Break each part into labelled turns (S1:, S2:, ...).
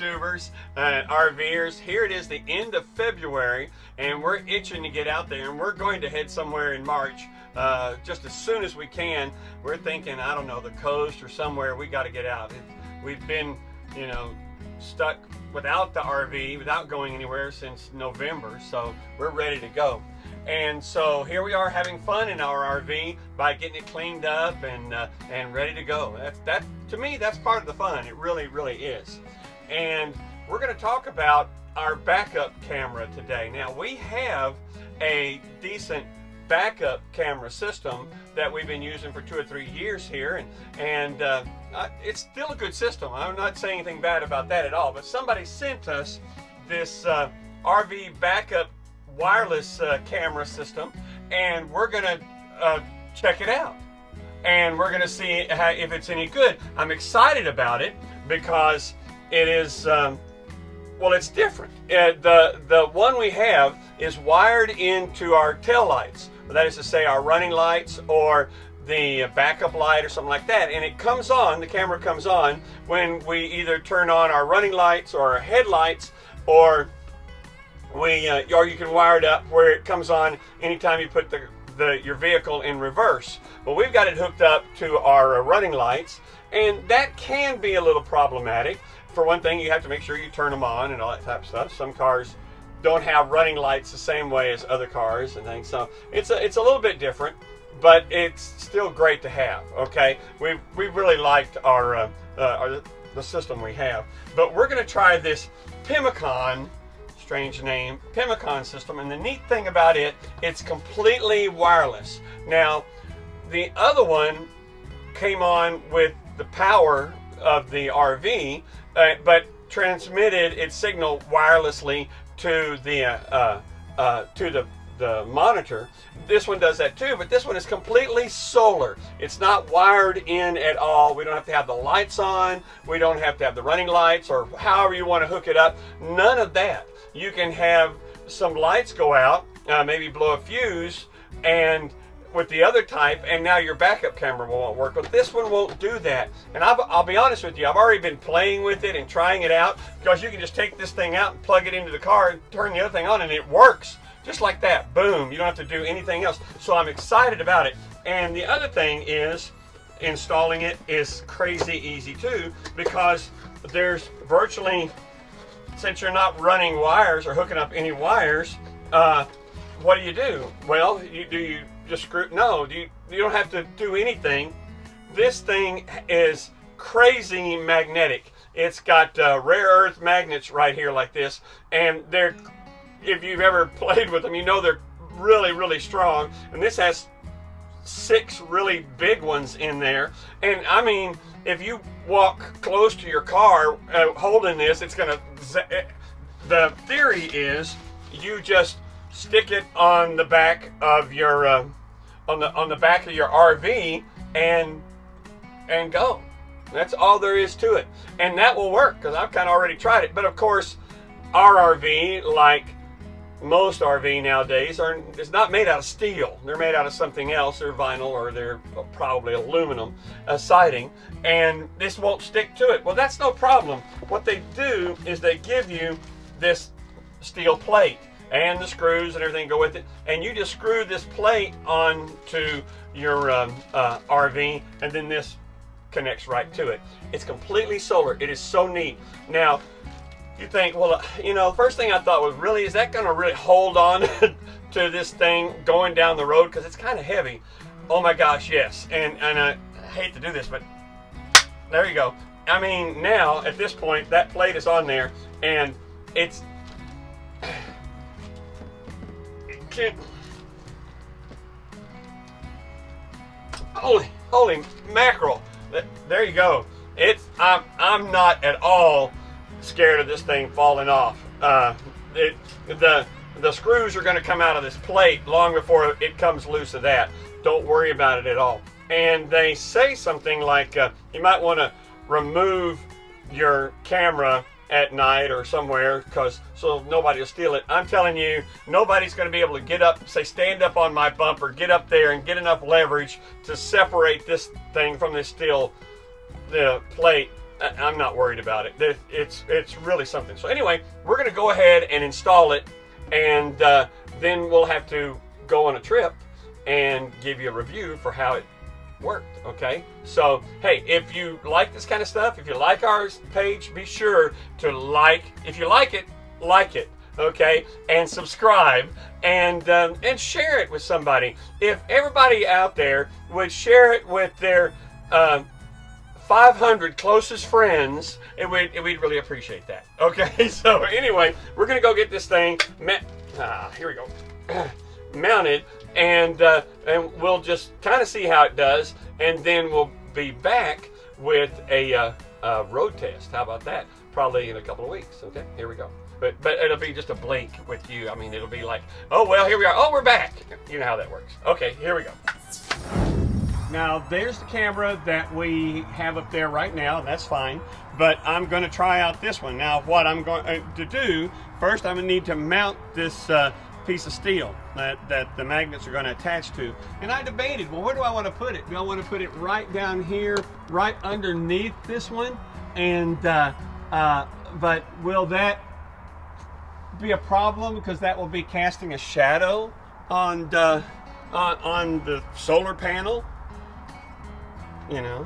S1: YouTubers and RVers. Here it is the end of February and we're itching to get out there, and we're going to head somewhere in March just as soon as we can. We're thinking, I don't know, the coast or somewhere. We got to get out. We've been, you know, stuck without the RV, without going anywhere since November, so we're ready to go. And so here we are having fun in our RV by getting it cleaned up and ready to go. That to me, that's part of the fun. It really, really is. And we're going to talk about our backup camera today. Now, we have a decent backup camera system that we've been using for 2 or 3 years here, and it's still a good system. I'm not saying anything bad about that at all, but somebody sent us this RV backup wireless camera system, and we're gonna check it out, and we're gonna see if it's any good. I'm excited about it because it is well, it's different. The one we have is wired into our tail lights. That is to say, our running lights or the backup light or something like that, and it comes on, the camera comes on when we either turn on our running lights or our headlights, or or you can wire it up where it comes on anytime you put your vehicle in reverse. But we've got it hooked up to our running lights, and that can be a little problematic. For one thing, you have to make sure you turn them on and all that type of stuff. Some cars don't have running lights the same way as other cars and things, so it's a little bit different, but it's still great to have. Okay, we really liked our the system we have, but we're going to try this Pimicon, strange name, Pimicon system, and the neat thing about it, it's completely wireless. Now, the other one came on with the power of the RV, but transmitted its signal wirelessly to the monitor. This one does that too, but this one is completely solar. It's not wired in at all. We don't have to have the lights on. We don't have to have the running lights, or however you want to hook it up. None of that. You can have some lights go out, maybe blow a fuse, and with the other type, and now your backup camera won't work, but this one won't do that. And I'll be honest with you, I've already been playing with it and trying it out, because you can just take this thing out and plug it into the car and turn the other thing on, and it works just like that. Boom, you don't have to do anything else. So I'm excited about it. And the other thing is, installing it is crazy easy too, because there's virtually, since you're not running wires or hooking up any wires, what do? Well, you just screw? No, you don't have to do anything. This thing is crazy magnetic. It's got rare earth magnets right here like this, and they're, if you've ever played with them, you know they're really, really strong. And this has 6 really big ones in there. And I mean, if you walk close to your car holding this, it's gonna, the theory is you just stick it on the back of your on the back of your RV and go. That's all there is to it, and that will work, because I've kind of already tried it. But of course, our RV, like most RV nowadays, is not made out of steel. They're made out of something else. They're vinyl, or they're probably aluminum siding, and this won't stick to it. Well, that's no problem. What they do is they give you this steel plate and the screws and everything go with it, and you just screw this plate onto your RV, and then this connects right to it. It's completely solar. It is so neat. Now, you think, well, you know, first thing I thought was, really, is that going to really hold on to this thing going down the road, because it's kind of heavy? Oh my gosh, yes. And I hate to do this, but there you go. I mean, now at this point, that plate is on there, and it can't. Holy mackerel! There you go. I'm not at all scared of this thing falling off. The screws are going to come out of this plate long before it comes loose of that. Don't worry about it at all. And they say something like you might want to remove your camera at night or somewhere, so nobody will steal it. I'm telling you, nobody's going to be able to get up, say stand up on my bumper, get up there and get enough leverage to separate this thing from this steel plate I'm not worried about it. It's really something. So anyway, we're going to go ahead and install it, and then we'll have to go on a trip and give you a review for how it worked. Okay, so hey, if you like this kind of stuff, if you like our page, be sure to like. If you like it, okay, and subscribe, and share it with somebody. If everybody out there would share it with their 500 closest friends, and we'd really appreciate that. Okay, so anyway, we're gonna go get this thing here we go, mounted, and we'll just kind of see how it does, and then we'll be back with a road test. How about that? Probably in a couple of weeks. Okay, here we go. But it'll be just a blink with you. I mean, it'll be like, oh well, here we are. Oh, we're back. You know how that works. Okay, here we go. Now, there's the camera that we have up there right now, and that's fine. But I'm going to try out this one. Now, what I'm going to do, first I'm going to need to mount this piece of steel that the magnets are going to attach to. And I debated, well, where do I want to put it? Do I want to put it right down here, right underneath this one? And but will that be a problem, because that will be casting a shadow on the solar panel? You know,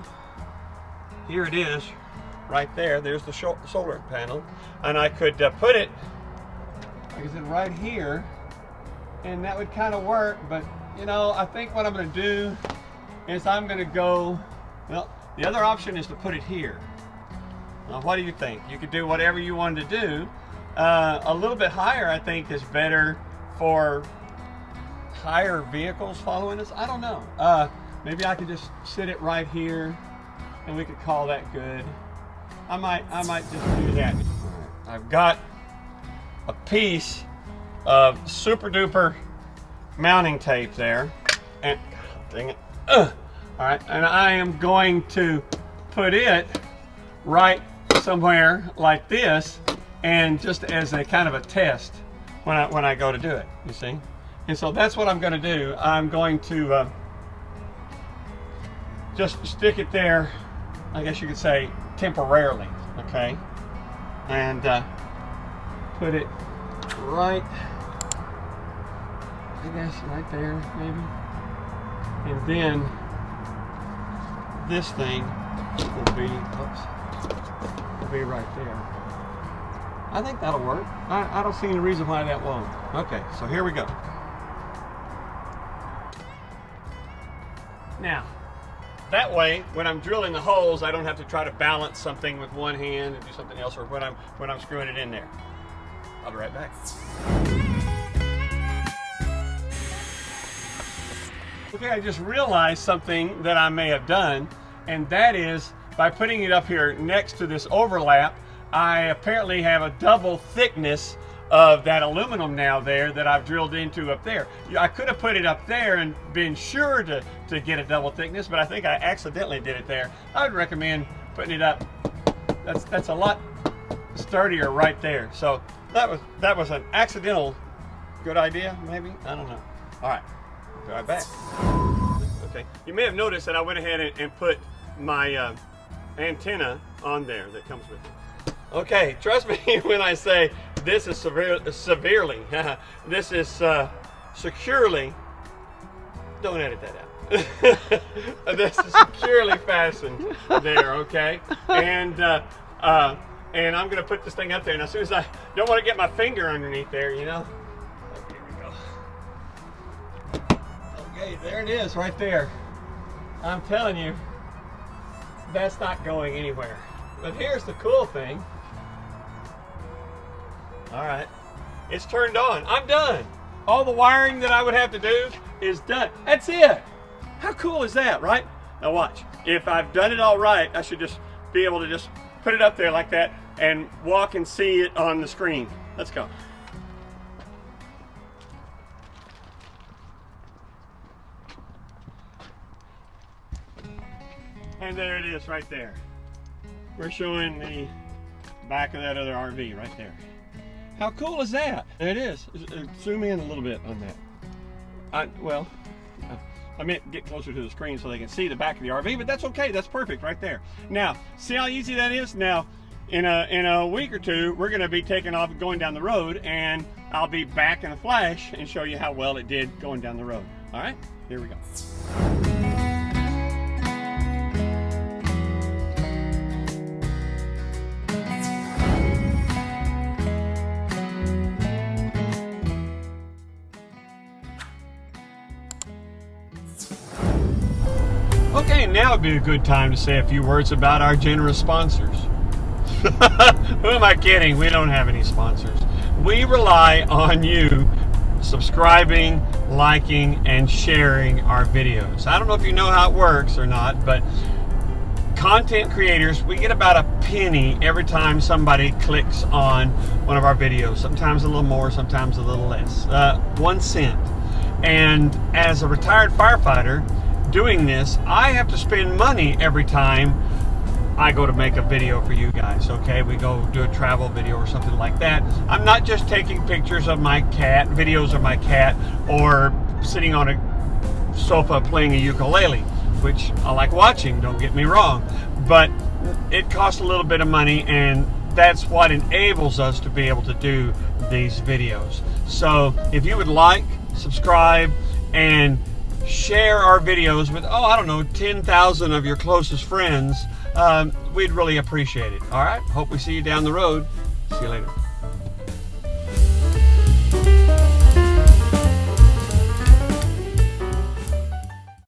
S1: here it is, right there. There's the solar panel, and I could put it, like I said, right here, and that would kind of work. But you know, I think what I'm going to do is I'm going to go. Well, the other option is to put it here. Now, what do you think? You could do whatever you wanted to do. A little bit higher, I think, is better for higher vehicles following us. I don't know. Maybe I could just sit it right here, and we could call that good. I might just do that. I've got a piece of super duper mounting tape there, and God dang it. All right, and I am going to put it right somewhere like this, and just as a kind of a test when I go to do it, you see. And so that's what I'm going to do. I'm going to just stick it there, I guess you could say temporarily, okay? And put it right, I guess right there maybe. And then this thing will be, will be right there. I think that'll work. I don't see any reason why that won't. Okay, so here we go. Now, that way, when I'm drilling the holes, I don't have to try to balance something with one hand and do something else, or when I'm screwing it in there. I'll be right back. Okay, I just realized something that I may have done, and that is by putting it up here next to this overlap, I apparently have a double thickness of that aluminum now there that I've drilled into up there. I could have put it up there and been sure to get a double thickness, but I think I accidentally did it there. I would recommend putting it up. That's a lot sturdier right there. So that was an accidental good idea, maybe? I don't know. All right, be right back. Okay, you may have noticed that I went ahead and put my antenna on there that comes with it. Okay, trust me when I say this is severely, this is securely, don't edit that out. This is securely fastened there, okay? And I'm gonna put this thing up there, and as soon as I don't want to get my finger underneath there, you know. Here we go. Okay, there it is right there. I'm telling you, that's not going anywhere. But here's the cool thing. All right, it's turned on. I'm done. All the wiring that I would have to do is done. That's it. How cool is that, right? Now watch. If I've done it all right, I should just be able to just put it up there like that and walk and see it on the screen. Let's go. And there it is right there. We're showing the back of that other RV right there. How cool is that? There it is. Zoom in a little bit on that. I meant get closer to the screen so they can see the back of the RV, but that's okay. That's perfect right there. Now, see how easy that is? Now, in a week or two, we're going to be taking off and going down the road, and I'll be back in a flash and show you how well it did going down the road. All right, here we go. Okay, now would be a good time to say a few words about our generous sponsors. Who am I kidding? We don't have any sponsors. We rely on you subscribing, liking, and sharing our videos. I don't know if you know how it works or not, but content creators, we get about a penny every time somebody clicks on one of our videos. Sometimes a little more, sometimes a little less. 1 cent. And as a retired firefighter doing this, I have to spend money every time I go to make a video for you guys. Okay, we go do a travel video or something like that. I'm not just taking pictures of my cat, videos of my cat, or sitting on a sofa playing a ukulele, which I like watching, don't get me wrong, but it costs a little bit of money, and that's what enables us to be able to do these videos. So if you would like, subscribe, and share our videos with, I don't know, 10,000 of your closest friends, we'd really appreciate it. All right, hope we see you down the road. See you later.